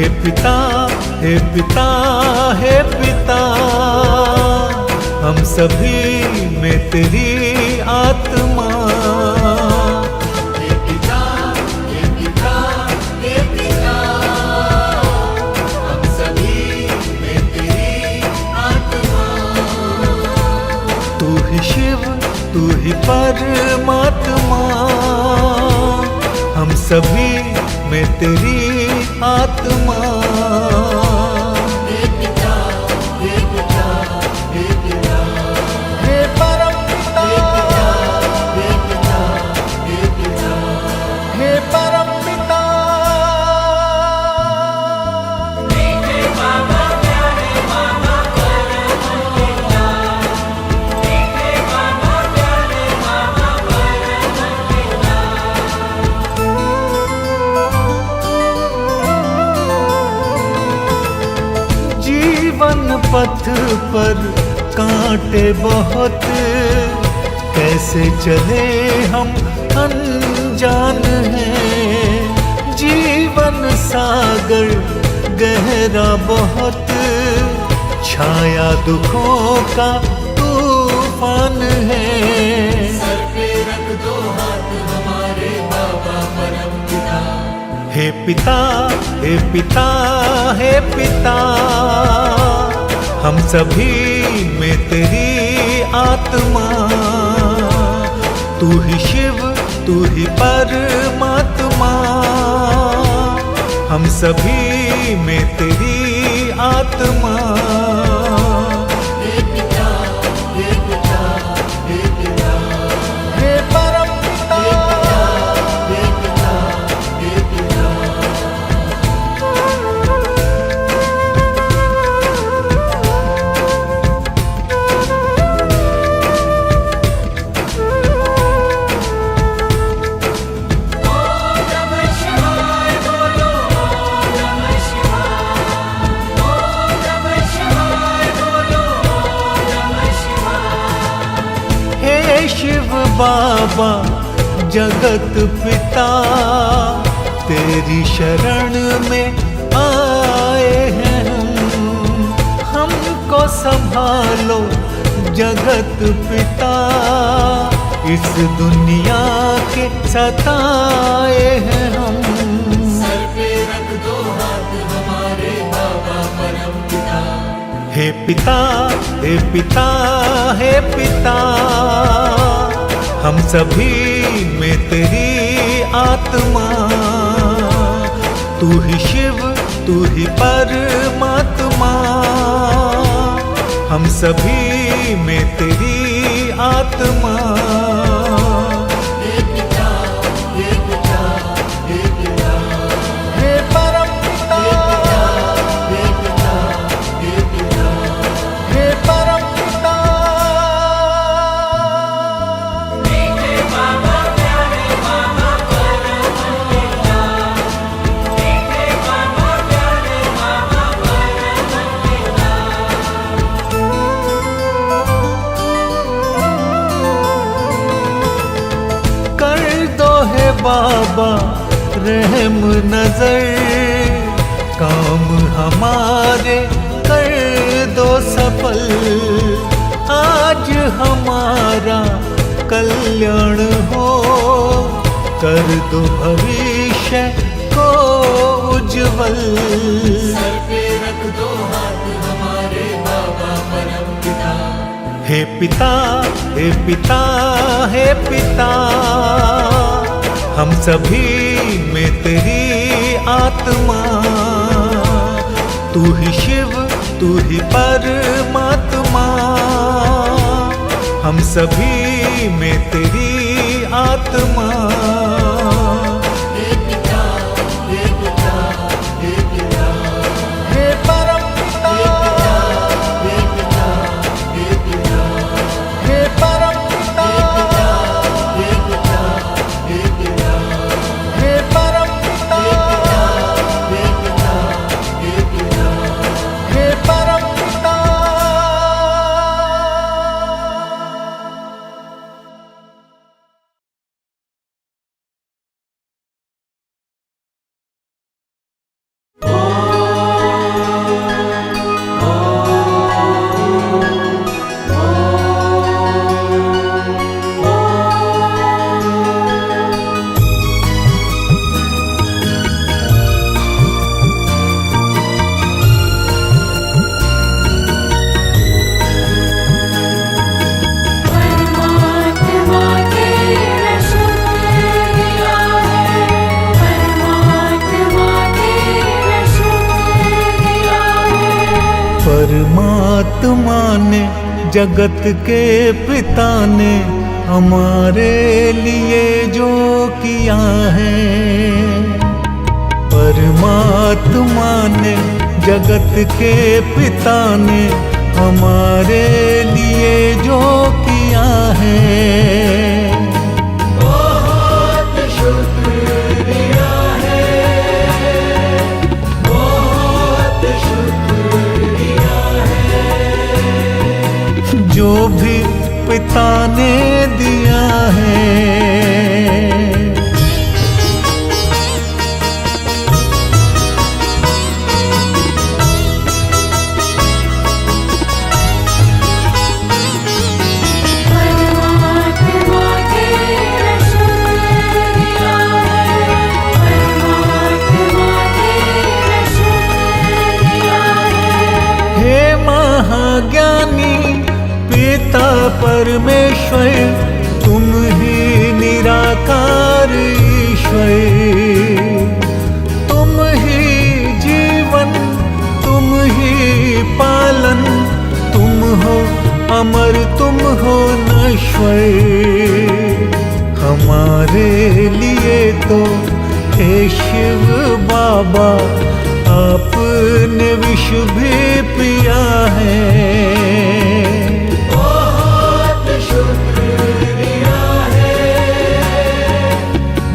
हे पिता, हे पिता, हे पिता, हम सभी में तेरी आत्मा। हे पिता, हे पिता, हे पिता, हम सभी में तेरी आत्मा। तू ही शिव, तू ही परमात्मा, हम सभी में तेरी आत्मा। हे पिता, हे पिता, हे पिता, हे परम पिता, हे पिता, हे पिता, हे परम पिता। जीवन पथ पर कांटे बहुत, कैसे चले हम अनजान हैं। जीवन सागर गहरा बहुत, छाया दुखों का तूफान है। सर पे रख दो हाथ हमारे बाबा परम पिता। हे पिता, हे पिता, हे पिता, हम सभी में तेरी आत्मा। तू ही शिव, तू ही परमात्मा, हम सभी में तेरी आत्मा। हे पिता, हे पिता, हे पिता, हे परम पिता, हे पिता, हे पिता। हे शिव बाबा जगत पिता, तेरी शरण में आए हैं हम। हमको संभालो जगत पिता, इस दुनिया के सताए हैं हम। सर पे रख दो हाथ हमारे बाबा परम पिता। हे पिता, हे पिता, हे पिता, हम सभी में तेरी आत्मा। तू ही शिव, तू ही परमात्मा, हम सभी में तेरी आत्मा। हे पिता, हे पिता, हे पिता, हे परम पिता, हे पिता, हे पिता, हे परम पिता। कर दो है बाबा रहम नजर, काम हमारे कर दो सफल। आज हमारा कल्याण हो, कर दो भविष्य को उज्जवल। सर पे रख दो हाथ हमारे बाबा परम पिता। हे पिता, हे पिता, हे पिता, हम सभी में तेरी आत्मा। तू ही शिव, तू ही परमात्मा, हम सभी में तेरी आत्मा। परमात्मा ने जगत के पिता ने हमारे लिए जो किया है, परमात्मा ने जगत के पिता ने हमारे लिए जो किया है। बहुत शुक्रिया है, बहुत शुक्रिया है, जो भी पिता ने दिया है। महाज्ञानी पिता परमेश्वर, तुम ही निराकार ईश्वर, तुम ही जीवन, तुम ही पालन, तुम हो अमर, तुम हो नश्वर। हमारे लिए तो हे शिव बाबा आपने विष भी पिया है। बहुत शुक्रिया है,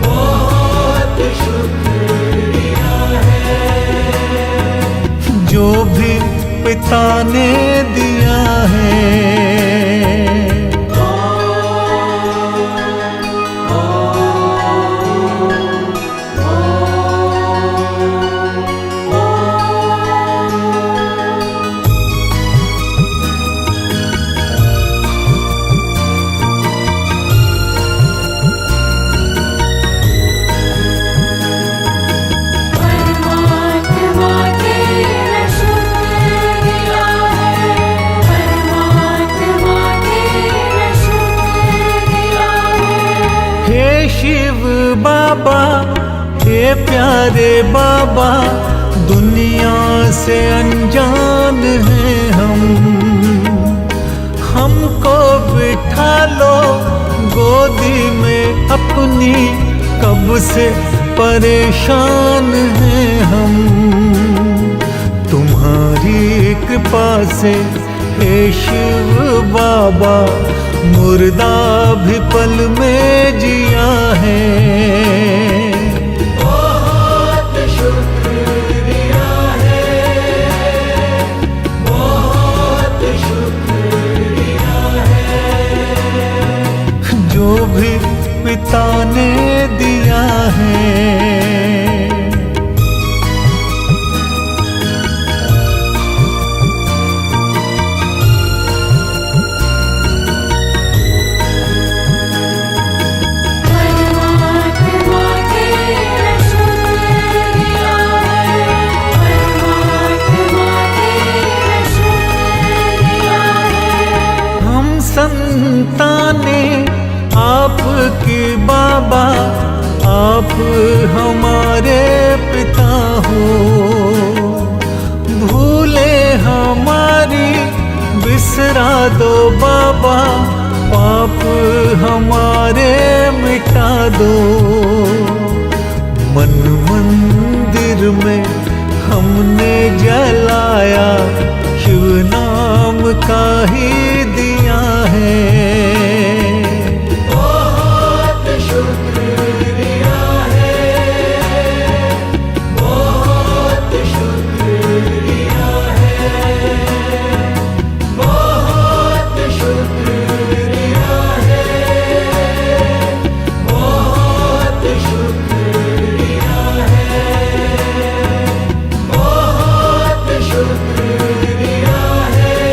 बहुत शुक्रिया है, जो भी पिता ने दिया है। शिव बाबा हे प्यारे बाबा, दुनिया से अनजान हैं हम, हमको बिठा लो गोदी में अपनी, कब से परेशान हैं हम। तुम्हारी कृपा से हे शिव बाबा, मुर्दा भी पल में जिया है। बहुत शुक्रिया है, बहुत शुक्रिया है, जो भी पिता ने दिया है। संताने आपके बाबा, आप हमारे पिता हो, भूले हमारी बिसरा दो बाबा, पाप हमारे मिटा दो। मन मंदिर में हमने जलाया, शिव नाम का ही दिया है। बहुत शुक्रिया है, बहुत शुक्रिया है, बहुत शुक्रिया है, बहुत शुक्रिया है, बहुत शुक्रिया है,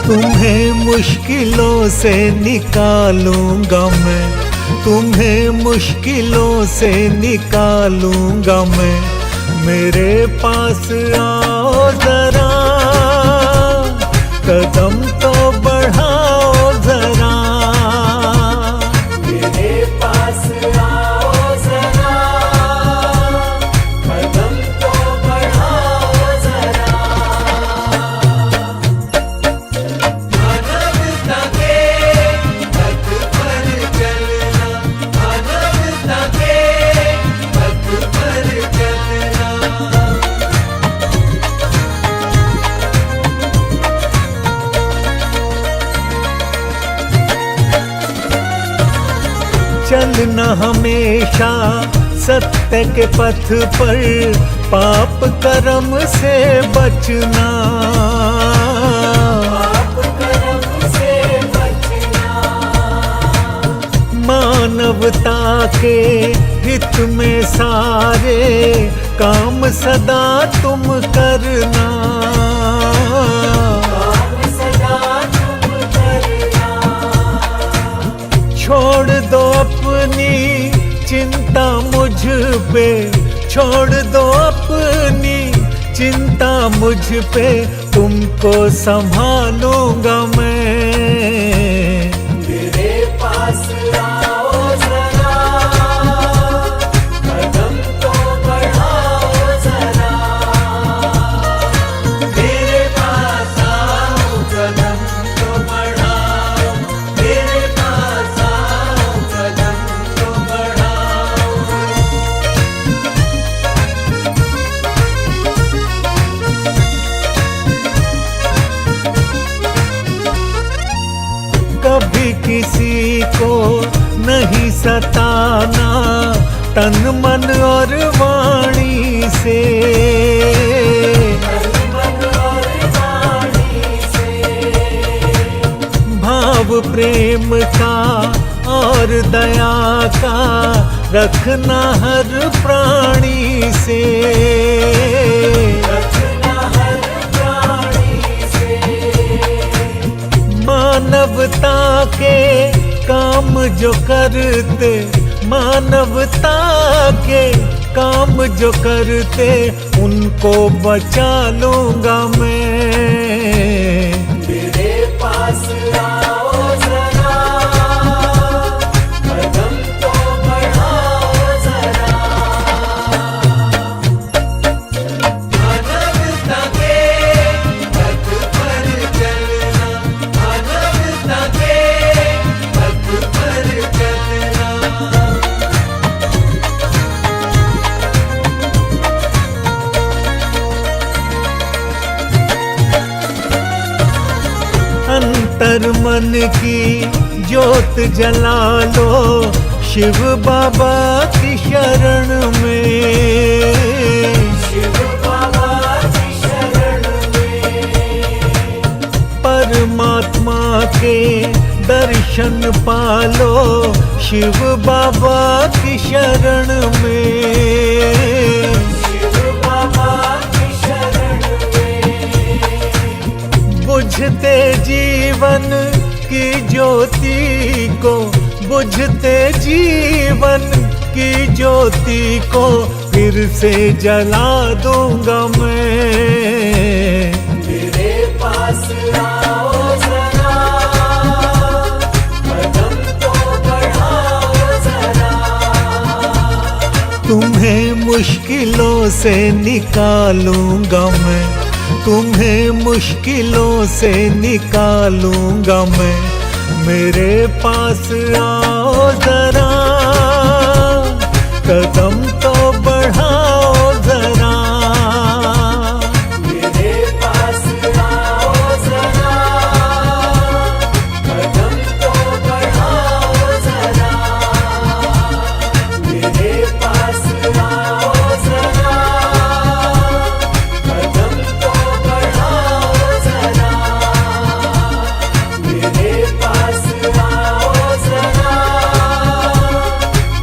तुम्हें मुश्किलों से निकालूंगा मैं, तुम्हें मुश्किलों से निकालूंगा मैं। मेरे पास आओ जरा, कदम तो बढ़ाओ जरा। मेरे पास आओ जरा, कदम तो बढ़ाओ जरा। मानवता के पथ पर चलना, मानवता के पथ पर चलना। चलना हमेशा सत्य के पथ पर, पाप कर्म से बचना, पाप कर्म से बचना। मानवता के हित में सारे काम सदा तुम करना। काम सदा तुम करना। छोड़ दो अपनी चिंता मुझ पे, छोड़ दो अपनी चिंता मुझ पे, तुमको संभालूंगा मैं। मेरे पास आओ जरा, कदम तो बढ़ाओ जरा। मेरे पास आओ, कदम तो बढ़ाओ। मेरे पास आओ, कदम तो बढ़ाओ। कभी किसी को नहीं सताना, तन मन और वाणी से। मन और वाणी से। भाव प्रेम का और दया का रखना हर प्राणी से। रखना हर प्राणी से। मानवता के काम जो करते, मानवता के काम जो करते, उनको बचा लूंगा मैं। मेरे पास आओ जरा, कदम तो बढ़ाओ जरा। मानवता के पथ पर चलना, मानवता के पथ पर चलना। अंतर मन की ज्योत जला लो, शिव बाबा की शरण में। शिव बाबा की शरण में। परमात्मा के दर्शन पालो, शिव बाबा की शरण में। शिव बाबा की शरण में। बुझते जीवन की ज्योति को, बुझते जीवन की ज्योति को फिर से जला दूंगा मैं। मेरे पास आओ जरा, कदम तो बढ़ाओ जरा। तुम्हें मुश्किलों से निकालूंगा मैं, तुम्हें मुश्किलों से निकालूंगा मैं। मेरे पास आओ जरा, कदम तो बढ़ाओ जरा। मेरे पास आओ जरा, कदम तो बढ़ाओ जरा। मेरे पास आओ जरा, कदम तो बढ़ाओ जरा। मेरे पास आओ जरा,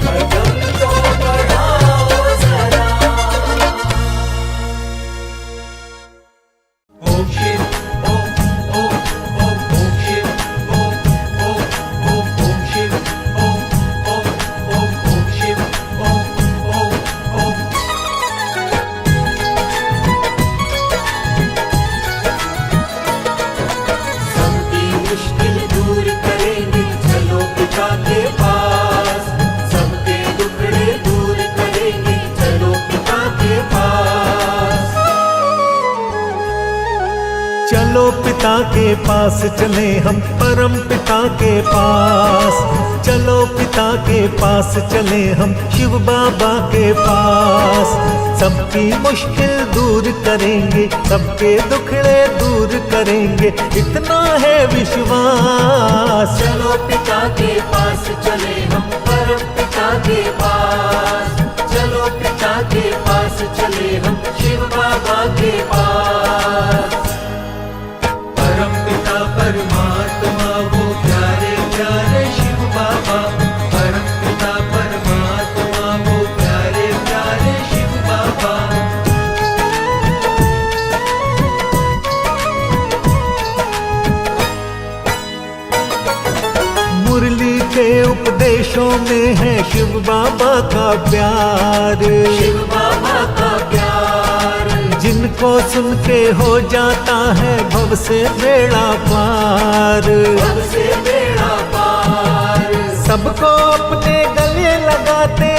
कदम तो बढ़ाओ जरा। चलो पिता के पास चले हम परम पिता के पास, चलो पिता के पास चले हम शिव बाबा के पास। सबकी मुश्किल दूर करेंगे, सबके दुखड़े दूर करेंगे, इतना है विश्वास। चलो पिता के पास चले हम परम पिता के पास, चलो पिता के पास चले हम शिव बाबा के पास। परम पिता परमात्मा वो प्यारे प्यारे शिव बाबा, परम पिता परमात्मा वो प्यारे प्यारे शिव बाबा। मुरली के उपदेशों में है शिव बाबा का प्यार, शिव बाबा का प्यार, जिनको सुन के हो जाता है भव से बेड़ा पार। भव से बेड़ा पार, सबको अपने गले लगाते,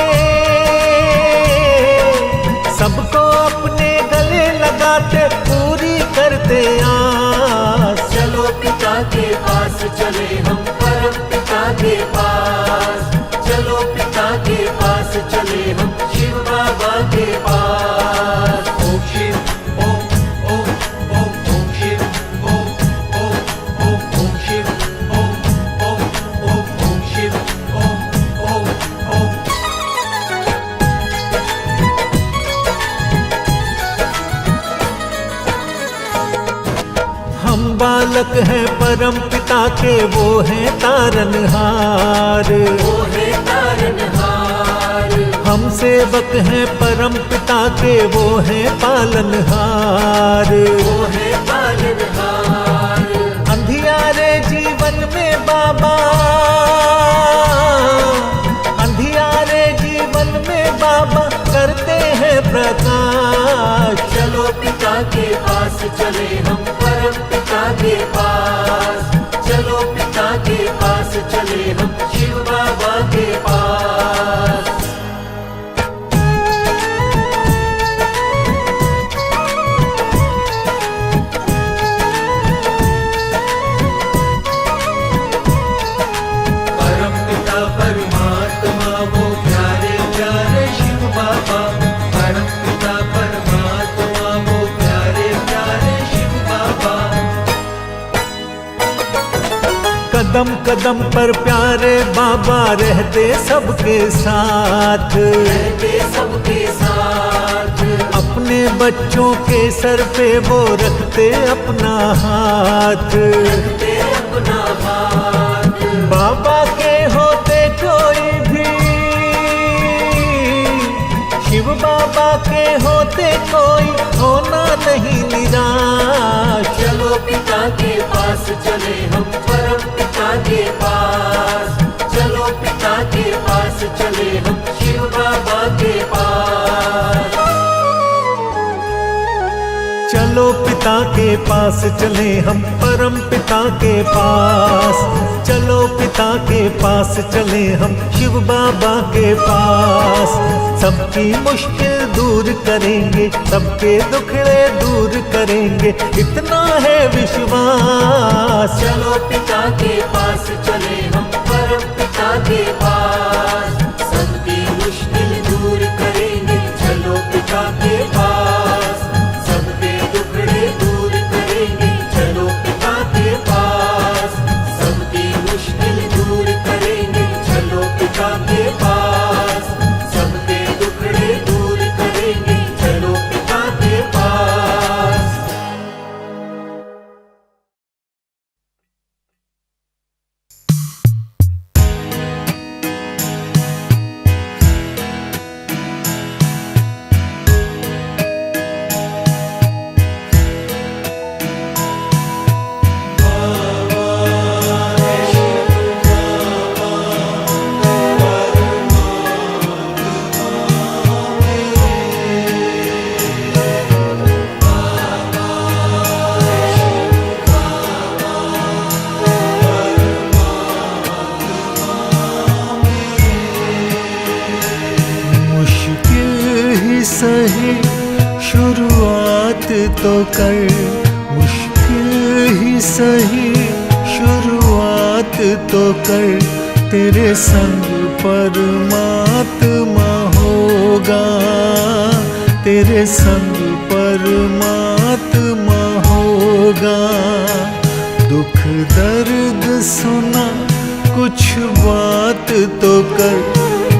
सबको अपने गले लगाते पूरी करते आस। चलो पिता के पास चले हम परम पिता के पास, चलो पिता के पास चले हम शिव बाबा के पास। ओम शिव ओम ओम ओम ओम शिव ओम ओम ओम ओम शिव ओम ओम ओम ओम शिव ओम ओम ओम। हम बालक हैं परम पिता के, वो हैं तारनहार, वो है तारनहार, हम सेवक हैं परम पिता के, वो हैं पालनहार। वो है पालनहार, अंधियारे जीवन में बाबा, अंधियारे जीवन में बाबा करते हैं प्रकाश। चलो पिता के पास चले हम परम पिता के पास, चलो पिता के पास चले हम शिव बाबा के पास। परम पिता परमात्मा वो प्यारे प्यारे शिव बाबा, परम पिता परमात्मा वो प्यारे प्यारे शिव बाबा। कदम कदम पर प्यारे बाबा रहते सबके साथ, रहते सबके साथ, अपने बच्चों के सर पे वो रखते अपना हाथ। रखते अपना हाथ, बाबा के होते कोई भी, शिव बाबा के होते कोई होना नहीं निराश। चलो पिता के पास चले हम परम पिता के पास, चलो पिता के पास चले हम शिव बाबा के पास। चलो पिता के पास चले हम परम पिता के पास, चलो पिता के पास चले हम शिव बाबा के पास। सबकी मुश्किल दूर करेंगे, सबके दुखड़े दूर करेंगे, इतना है विश्वास। चलो पिता के पास चले हम परम पिता के पास, सबकी मुश्किल दूर करेंगे। चलो पिता के पास, सबके दुखड़े दूर करेंगे। चलो पिता के पास, सबकी मुश्किल दूर करेंगे। चलो पिता के पास, सबके दुखड़े दूर करेंगे। चलो पिता के पास। सही शुरुआत तो कर, मुश्किल ही सही शुरुआत तो कर, तेरे संग परमात्मा होगा, तेरे संग परमात्मा होगा। दुख दर्द सुना कुछ बात तो कर,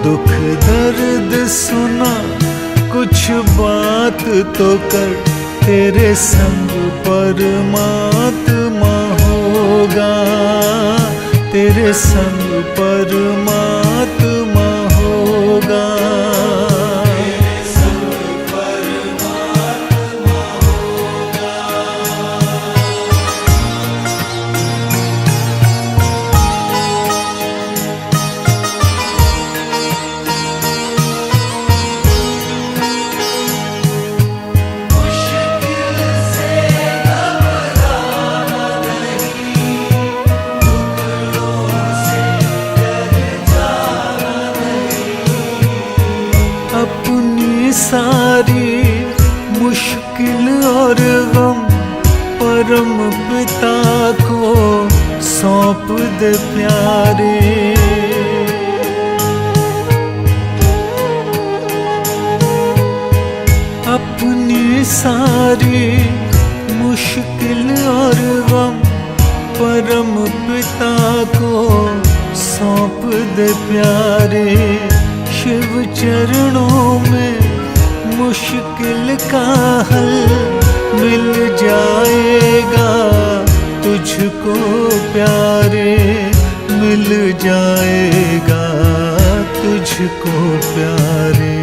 दुख दर्द सुना कुछ बात तो कर, तेरे संग परमात्मा होगा, तेरे संग परमात्मा होगा। अपनी सारी मुश्किल और गम परम पिता को सौंप दे प्यारे। अपनी सारी मुश्किल और गम परम पिता को सौंप दे प्यारे। शिव चरणों में मुश्किल का हल मिल जाएगा तुझको प्यारे, मिल जाएगा तुझको प्यारे।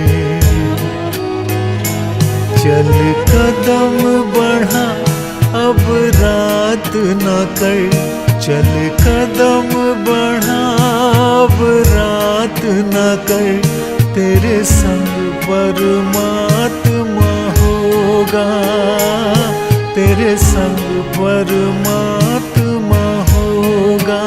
चल कदम बढ़ा अब रात न कर, चल कदम बढ़ा अब रात न कर, तेरे संग परमात्मा होगा, तेरे संग परमात्मा होगा।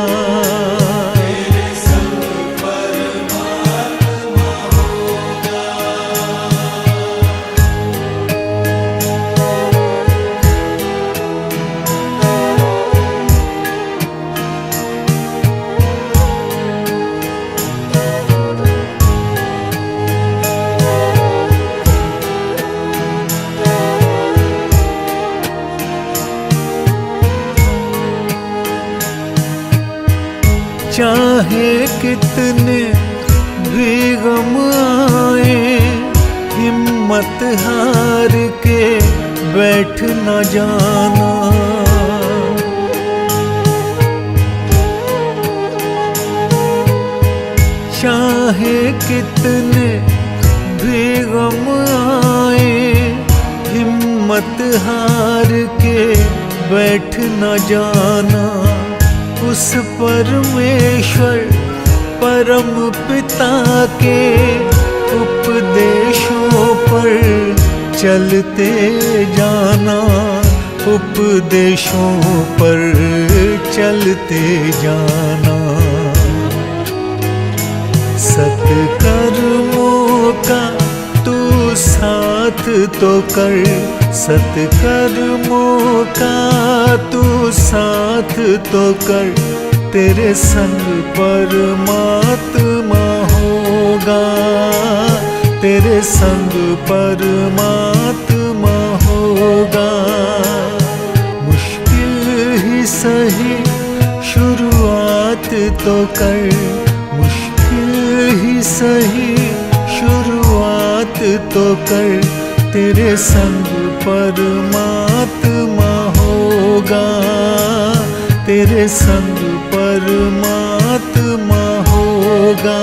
चाहे कितने भी गम आए, हिम्मत हार के बैठ न जाना। चाहे कितने भी गम आए, हिम्मत हार के बैठ न जाना। उस परमेश्वर परम पिता के उपदेशों पर चलते जाना, उपदेशों पर चलते जाना। सत्कर्मों का तू साथ तो कर, सत्कर्मों का तू साथ तो कर, तेरे संग परमात्मा होगा, तेरे संग परमात्मा होगा। मुश्किल ही सही शुरुआत तो कर, मुश्किल ही सही शुरुआत तो कर, तेरे संग परमात्मा होगा, तेरे संग परमात्मा होगा।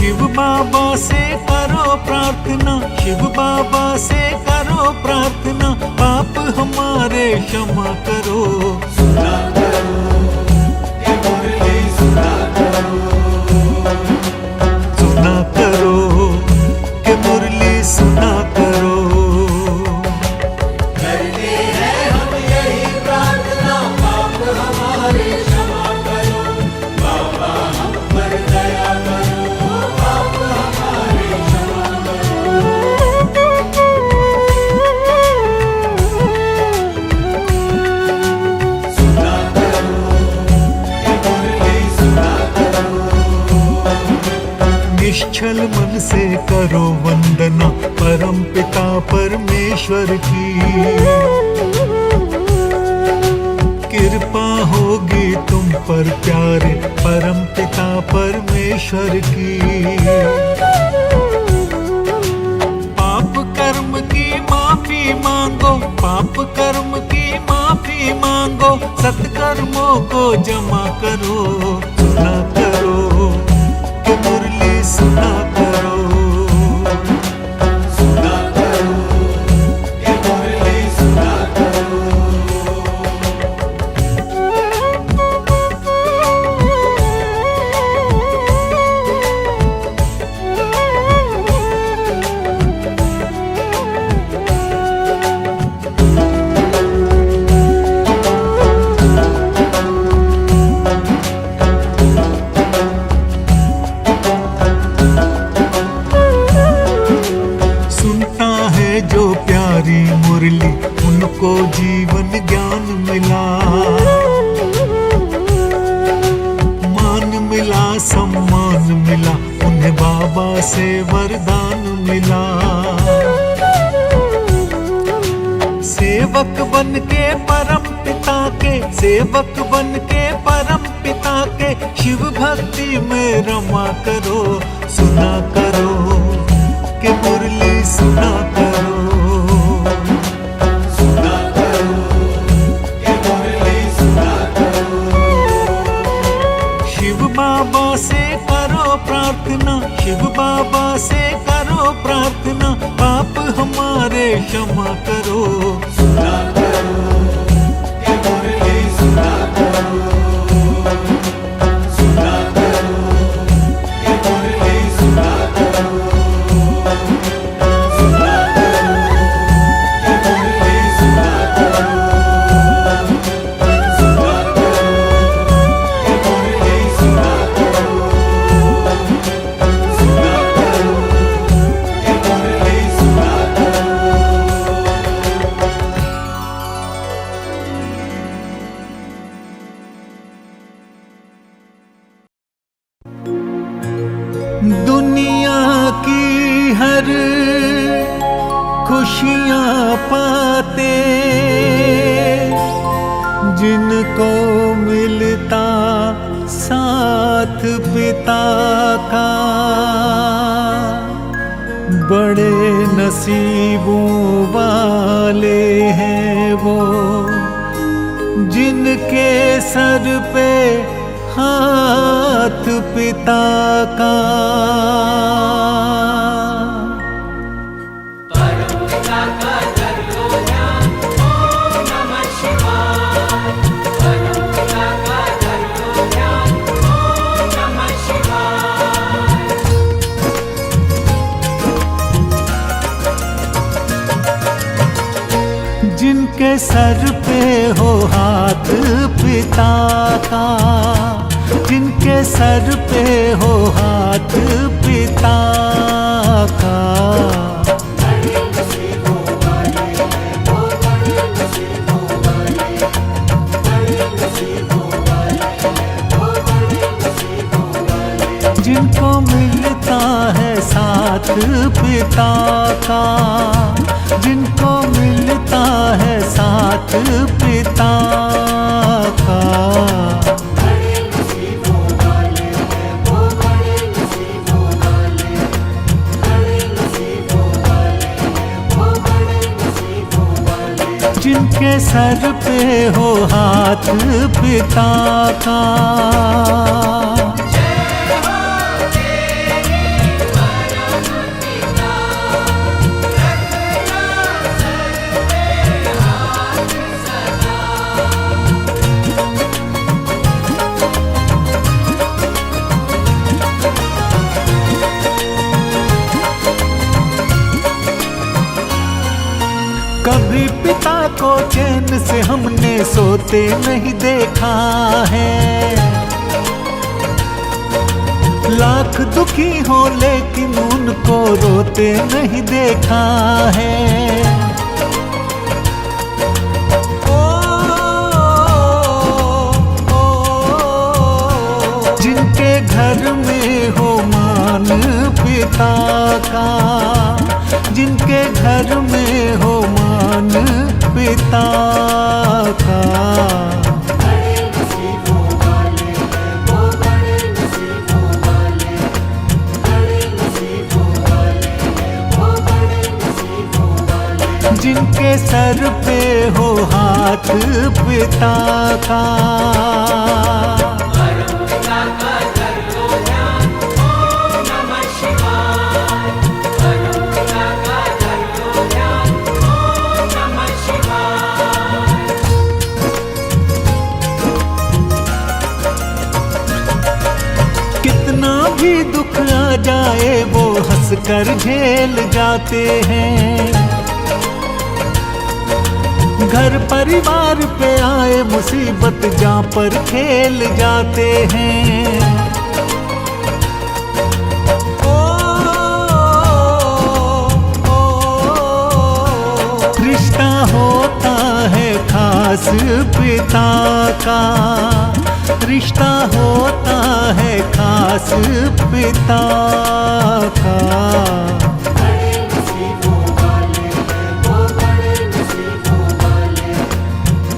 शिव बाबा से करो प्रार्थना, शिव बाबा से करो प्रार्थना, पाप हमारे क्षमा करो। सुना करो ये मुरली सुना करो, सुना करो कि मुरली सुना करो। करते हैं हम यही प्रार्थना, पाप हमारे क्षमा करो। बाबा हम पर दया करो, पाप हमारे क्षमा करो। सुना करो ये मुरली सुना करो। निश्चल मन से करो वंदना परम पिता परमेश्वर की, कृपा होगी तुम पर प्यारे परम पिता परमेश्वर की। पाप कर्म की माफी मांगो, पाप कर्म की माफी मांगो, सत्कर्मों को जमा करो। सुना करो कि मुरली सुना करो। सुना करो ये मुरली सुना करो। सुनता है जो प्यारी मुरली उनको जीवन ज्ञान मिला, मान मिला सम्मान मिला, उन्हें बाबा से वरदान मिला। सेवक बन के परम पिता के, सेवक बन के परम पिता के, शिव भक्ति में रमा करो। सुना करो कि मुरली सुना करो। सुना करो ये मुरली सुना करो। शिव बाबा से करो प्रार्थना, शिव बाबा से करो प्रार्थना, पाप हमारे क्षमा करो। सुना करो ये मुरली सुना करो। सुना करो ये मुरली सुना करो। सुना करो ये मुरली सुना करो। सुना करो ये मुरली सुना करो। सुना करो ये मुरली सुना करो। दुनिया की हर खुशियाँ पाते जिनको मिलता साथ पिता का, बड़े नसीबों वाले हैं वो जिनके सर पे हाथ पिता का। जिनके सर पे हो हाथ पिता का, जिनके सर पे हो हाथ पिता का, जिनको मिलता है साथ पिता का, जिनको मिलता है साथ पिता का। जिनके सर पे हो हाथ पिता का। कभी पिता को चैन से हमने सोते नहीं देखा है। लाख दुखी हो लेकिन उनको रोते नहीं देखा है। जिनके घर में हो मान पिता का, जिनके घर में हो मान पिता का, बड़े नसीबों वाले हैं वो, बड़े नसीबों वाले, बड़े नसीबों वाले हैं वो, बड़े नसीबों वाले। जिनके सर पे हो हाथ पिता का, कितना भी दुख आ जाए वो हंस कर झेल जाते हैं। घर परिवार पे आए मुसीबत जहाँ पर खेल जाते हैं। रिश्ता होता है खास पिता का, रिश्ता होता है खास पिता का। बड़े नसीबों वाले हैं वो, बड़े नसीबों वाले,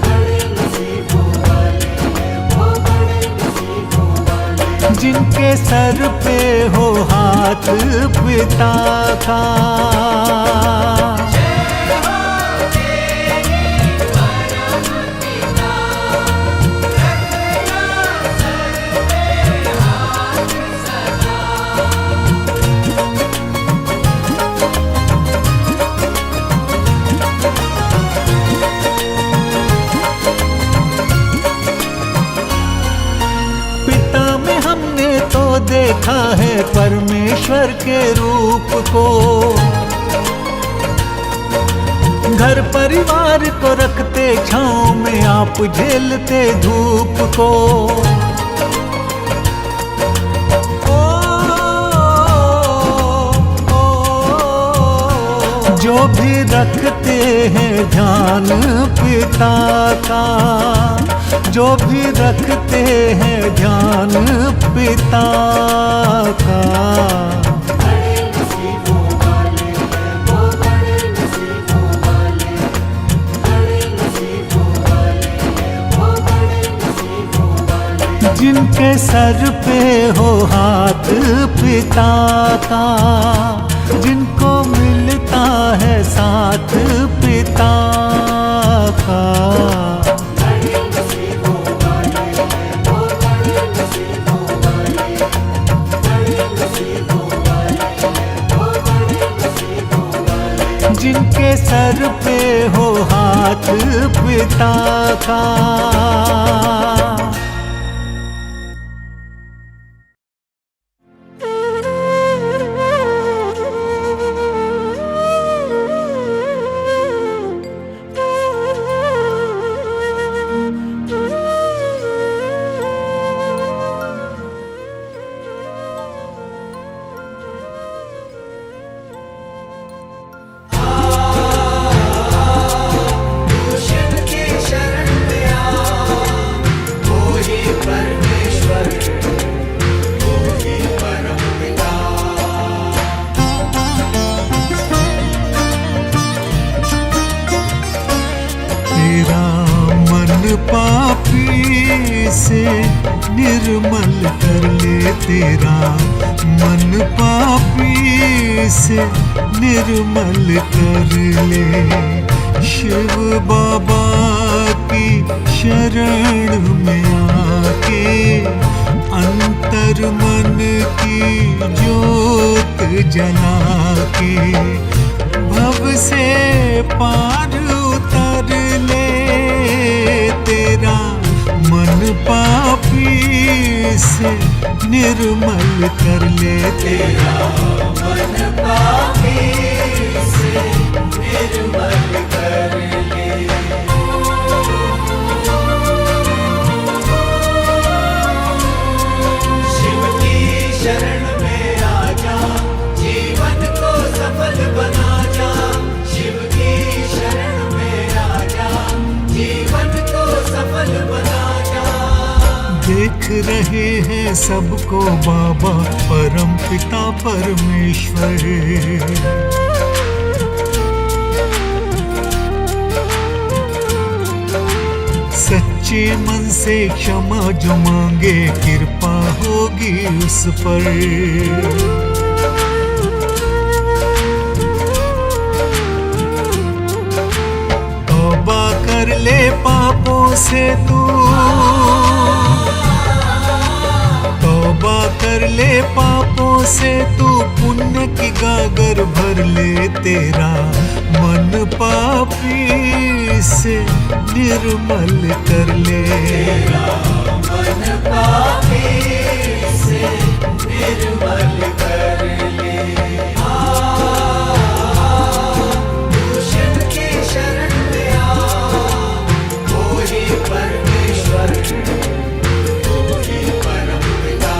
बड़े नसीबों वाले हैं वो, बड़े नसीबों वाले। जिनके सर पे हो हाथ पिता का, देखा है परमेश्वर के रूप को। घर परिवार को रखते छांव में, आप झेलते धूप को। जो भी रखते हैं ध्यान पिता का, जो भी रखते हैं ध्यान पिता का। बड़े नसीबों वाले हैं वो, बड़े नसीबों वाले, बड़े नसीबों वाले हैं वो, बड़े नसीबों वाले। जिनके सर पे हो हाथ पिता का, जिनको मिलता है साथ पिता का। जिनके सर पे हो हाथ पिता का। पापी से निर्मल कर ले, तेरा मन पापी से निर्मल कर ले। शिव बाबा की शरण में आके अंतर मन की ज्योत जला के भव से पार उतर ले। तेरा मन पापी से निर्मल कर ले, तेरा मन पापी से निर्मल कर देख रहे हैं सबको बाबा परम पिता परमेश्वर। सच्चे मन से क्षमा जो मांगे कृपा होगी उस पर। तौबा कर ले पापों से तू, तौबा कर ले पापों से तू, पुण्य की गागर भर ले तेरा मन पापी से निर्मल कर ले। तेरा मन पापी से निर्मल कर ले। तू शिव की शरण में आ, वो ही परमेश्वर, वो ही परम पिता।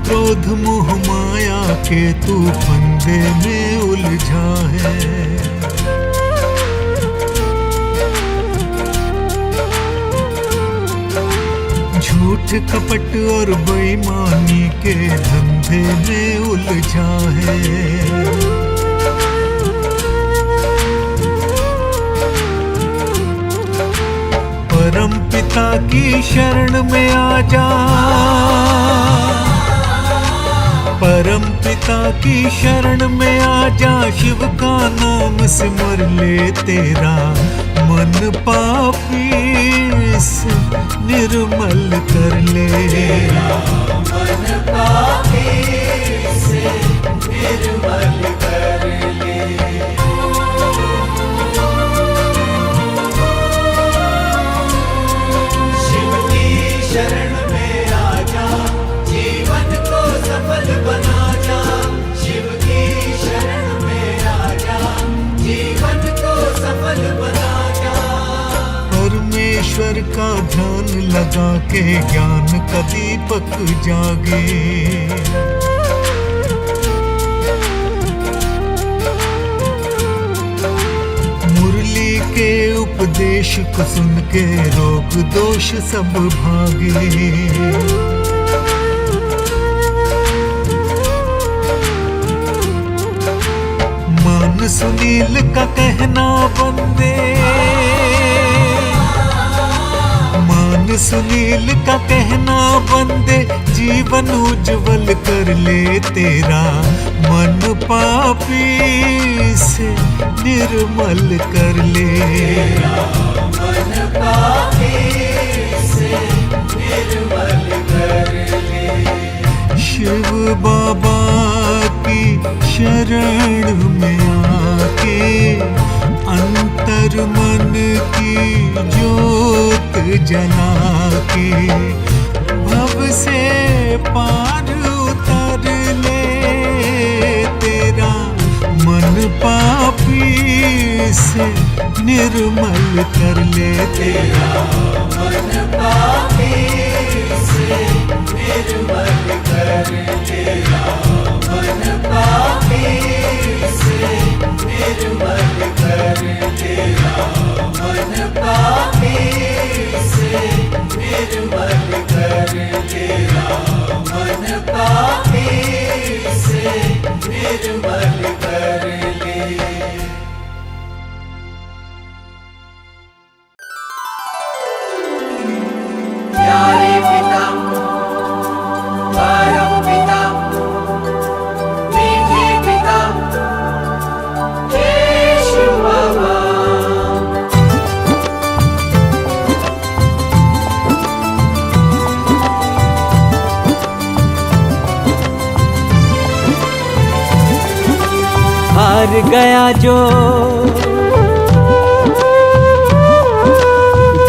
क्रोध मोह माया के तू फंदे में उलझा है। झूठ कपट और बेईमानी के धंधे में उलझा है। परम पिता की शरण में आ जा, परम पिता की शरण में आ जा, शिव का नाम सिमर ले तेरा मन पापी से निर्मल कर ले। तेरा मन पापी से निर्मल कर ले। शिव की शरण में आ जा, जीवन को सफल बना जा। शिव की शरण में आ जा, जीवन को सफल बना जा। परमेश्वर का ध्यान लगा के ज्ञान का दीपक जागे। मुरली के उपदेश को सुन के रोग दोष सब भागे। मान सुनील का कहना बंदे, मान सुनील का कहना बंदे, जीवन उज्जवल कर ले तेरा मन पापी से निर्मल कर ले। तेरा मन पापी से निर्मल कर ले। शिव बाबा की शरण में आके अंतर मन की ज्योत जला के भव से पार उतर ले तेरा मन पापी से निर्मल कर ले। तेरा मन पापी से निर्मल कर ले। तेरा मन पापी से निर्मल कर ले। तेरा मन पापी से निर्मल कर ले। तेरा मन पापी से निर्मल कर ले। प्यारे पिता, परम पिता, मीठे पिता, हे शिव बाबा। हार गया जो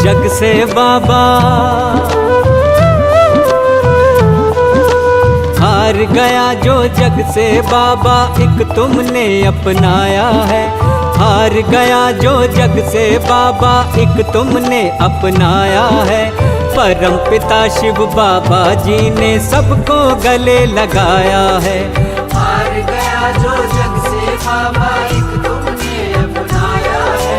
जग से बाबा, हार गया जो जग से बाबा, एक तुमने अपनाया है। हार गया जो जग से बाबा, एक तुमने अपनाया है। परम पिता शिव बाबा जी ने सबको गले लगाया है। हार गया जो जग से बाबा एक तुमने अपनाया है।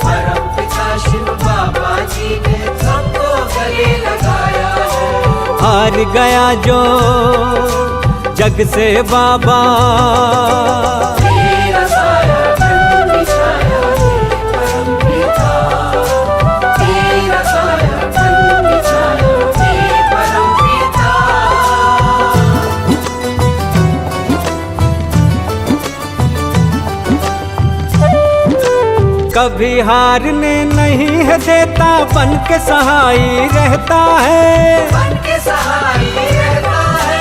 परम पिता शिव बाबा जी ने सबको गले लगाया है। हार गया जो जग से बाबा, तेरा साया खंड बिछाया है परम पिता। तेरा साया खंड बिछाया है परम पिता। कभी हारने नहीं है देता, बन के सहाई रहता है। बन के सहाई रहता है।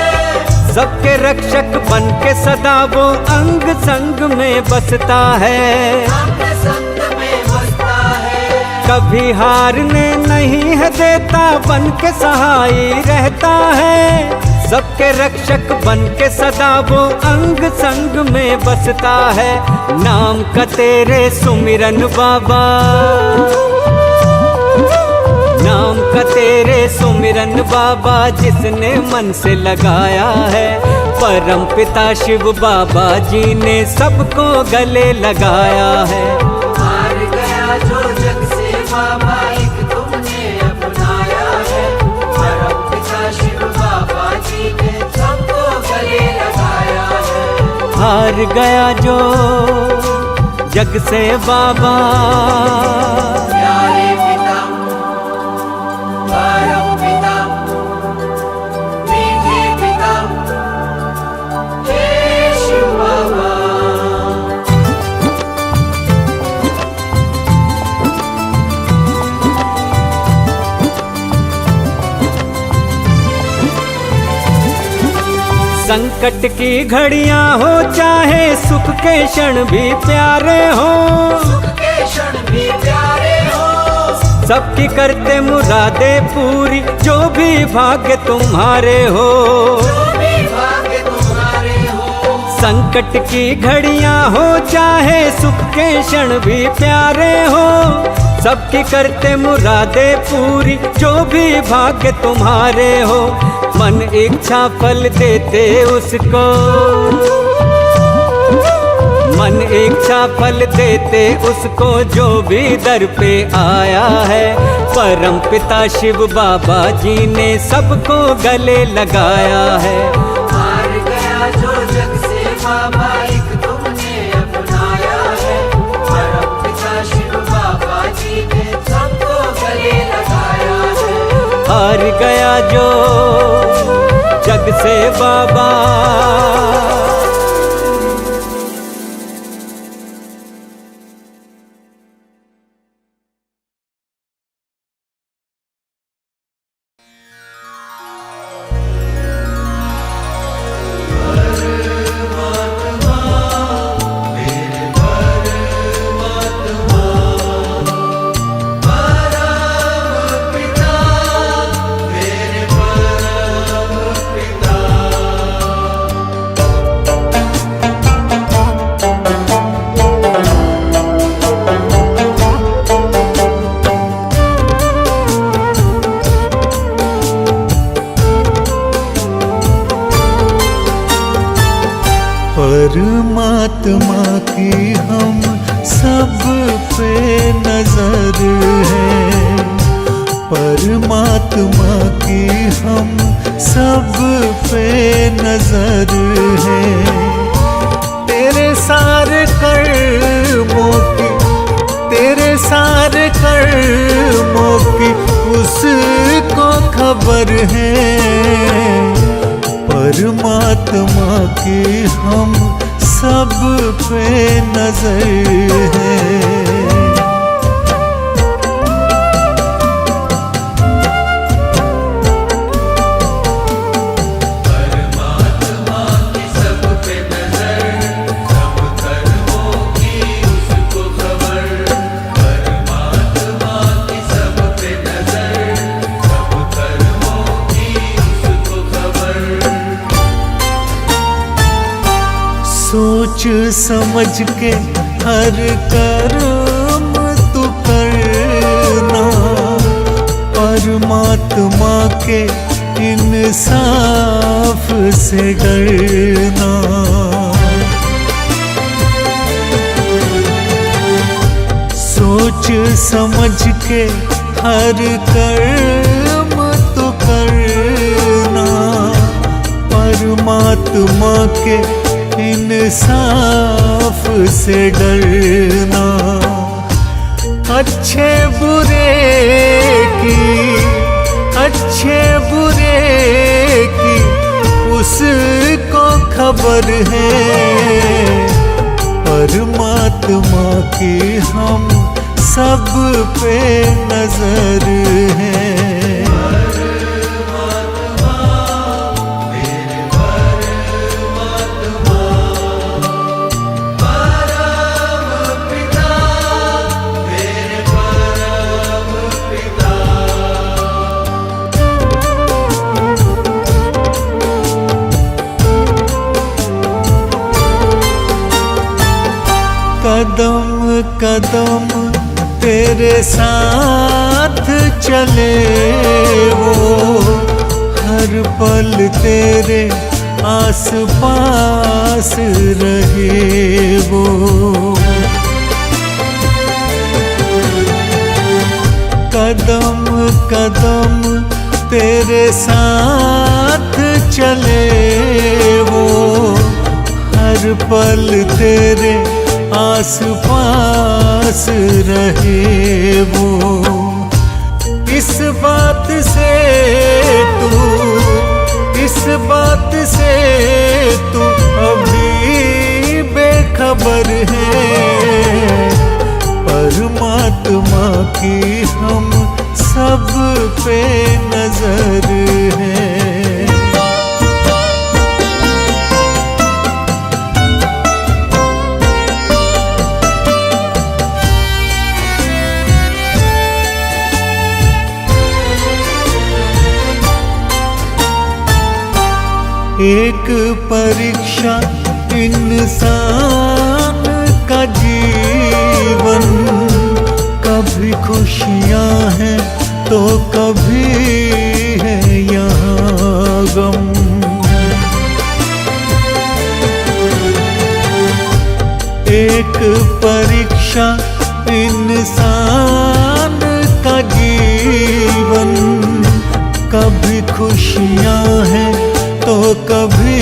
सबके रक्षक बन के सदा वो अंग संग में बसता है। अंग संग में बसता है। कभी हारने नहीं है देता, बन के सहाई रहता है। सबके रक्षक बन के सदा वो अंग संग में बसता है। नाम का तेरे सुमिरन बाबा, नाम का तेरे सुमिरन बाबा, जिसने मन से लगाया है। परम पिता शिव बाबा जी ने सबको गले लगाया है। हार गया जो जग से बाबा एक तुमने अपनाया है। परम पिता शिव बाबा जी ने सबको गले लगाया है। हार गया जो जग से बाबा। प्यारे पिता परम पिता मीठे पिता हे शिव बाबा। संकट की घड़ियां हो चाहे सुख के क्षण भी प्यारे हो। सुख के क्षण भी प्यारे हो। सबकी करते मुरादे पूरी, जो भी भाग्य तुम्हारे हो। जो भी भाग्य तुम्हारे हो। संकट की घड़ियां हो चाहे सुख के क्षण भी प्यारे हो। सबकी करते मुरादे पूरी, जो भी भाग्य तुम्हारे हो। मन इच्छा फल देते उसको, मन इच्छा फल देते उसको, जो भी दर पे आया है। परम पिता शिव बाबा जी ने सबको गले लगाया है। हार गया जो जग से बाबा एक तुमने अपनाया है। परम पिता शिव बाबा जी ने सबको गले लगाया है। हार गया जो जग से बाबा। परमात्मा की हम सब पे नजर है। परमात्मा की हम सब पे नजर है। तेरे सारे कर्मों की, तेरे सारे कर्मों की उसको खबर है। परमात्मा की हम सब पे नजर है। सोच समझ के हर कर्म तू करना। परमात्मा परमात्मा के इंसाफ से डरना। सोच समझ के हर कर्म तो करना, परमात्मा के इंसाफ से डरना। अच्छे बुरे की उसको खबर है, परमात्मा की हम सब पे नजर है। कदम कदम तेरे साथ चले वो, हर पल तेरे आस पास रहे वो। कदम कदम तेरे साथ चले वो, हर पल तेरे आस पास रहे वो। इस बात से तू अभी बेखबर है, परमात्मा की हम सब पे नजर है। एक परीक्षा इंसान का जीवन, कभी खुशियाँ हैं तो कभी है यहाँ गम। एक परीक्षा इंसान का जीवन, कभी खुशियाँ हैं तो कभी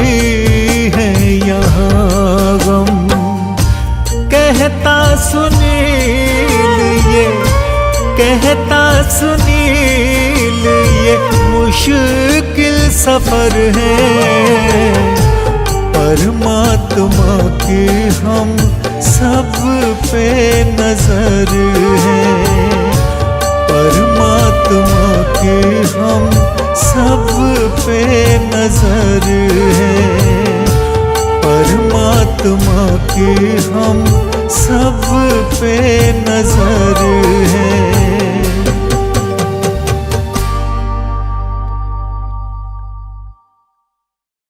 है यहाँ गम। कहता सुनील ये मुश्किल सफर है, परमात्मा की हम सब पे नजर है। परमात्मा की हम सब पे नजर है, परमात्मा की हम सब पे